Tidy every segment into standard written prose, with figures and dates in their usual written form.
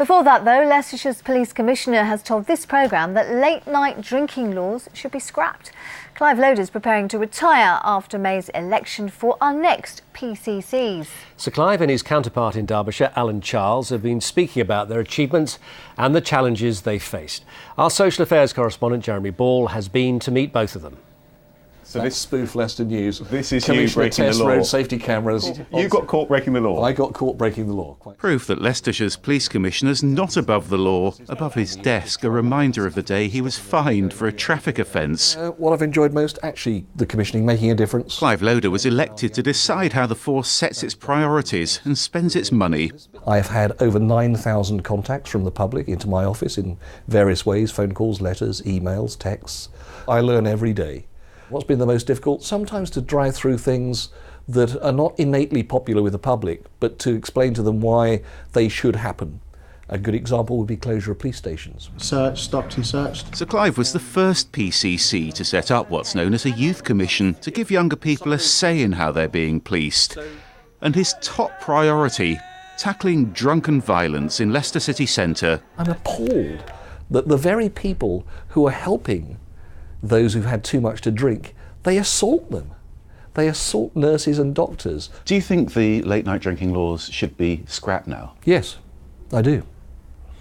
Before that, though, Leicestershire's Police Commissioner has told this programme that late-night drinking laws should be scrapped. Clive Loder's preparing to retire after May's election for our next PCCs. Sir Clive and his counterpart in Derbyshire, Alan Charles, have been speaking about their achievements and the challenges they faced. Our social affairs correspondent, Jeremy Ball, has been to meet both of them. So this spoof Leicester News. This is Commissioner you breaking the test law. road safety cameras. You got caught breaking the law. I got caught breaking the law. Proof that Leicestershire's Police Commissioner's not above the law. Above his desk, a reminder of the day he was fined for a traffic offence. What I've enjoyed most, actually, the commissioning making a difference. Clive Loder was elected to decide how the force sets its priorities and spends its money. I've had over 9,000 contacts from the public into my office in various ways, phone calls, letters, emails, texts. I learn every day. What's been the most difficult? Sometimes to drive through things that are not innately popular with the public, but to explain to them why they should happen. A good example would be closure of police stations. Searched, stopped and searched. Sir Clive was the first PCC to set up what's known as a youth commission to give younger people a say in how they're being policed. And his top priority, tackling drunken violence in Leicester city centre. I'm appalled that the very people who are helping those who've had too much to drink, they assault them. They assault nurses and doctors. Do you think the late night drinking laws should be scrapped now? Yes, I do.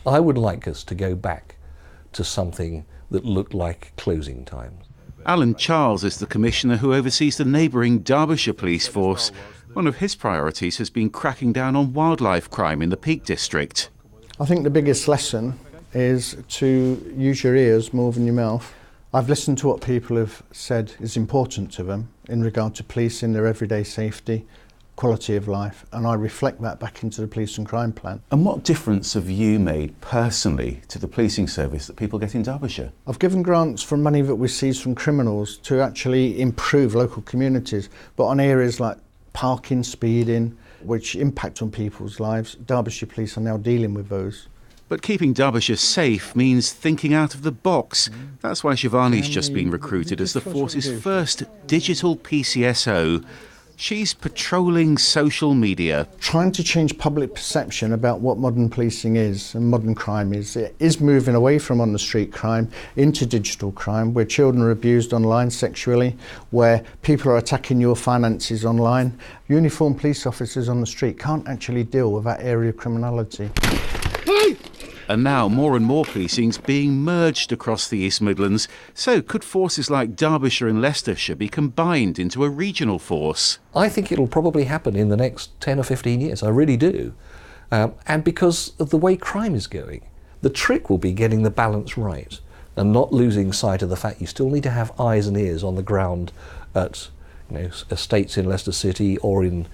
I would like us to go back to something that looked like closing times. Alan Charles is the commissioner who oversees the neighbouring Derbyshire police force. One of his priorities has been cracking down on wildlife crime in the Peak District. I think the biggest lesson is to use your ears more than your mouth. I've listened to what people have said is important to them in regard to policing, their everyday safety, quality of life, and I reflect that back into the police and crime plan. And what difference have you made personally to the policing service that people get in Derbyshire? I've given grants from money that we seize from criminals to actually improve local communities, but on areas like parking, speeding, which impact on people's lives, Derbyshire Police are now dealing with those. But keeping Derbyshire safe means thinking out of the box. That's why Shivani's just been recruited as the force's first digital PCSO. She's patrolling social media. Trying to change public perception about what modern policing is and modern crime is. It is moving away from on the street crime into digital crime, where children are abused online sexually, where people are attacking your finances online. Uniformed police officers on the street can't actually deal with that area of criminality. And now more and more policing's being merged across the East Midlands. So could forces like Derbyshire and Leicestershire be combined into a regional force? I think it'll probably happen in the next 10 or 15 years, I really do. And because of the way crime is going. The trick will be getting the balance right and not losing sight of the fact you still need to have eyes and ears on the ground at estates in Leicester City or in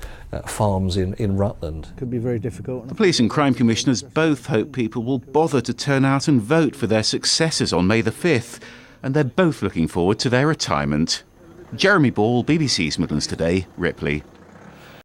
farms in Rutland. Could be very difficult. The Police and Crime Commissioners both hope people will bother to turn out and vote for their successors on May the 5th, and they're both looking forward to their retirement. Jeremy Ball, BBC's Midlands Today, Ripley.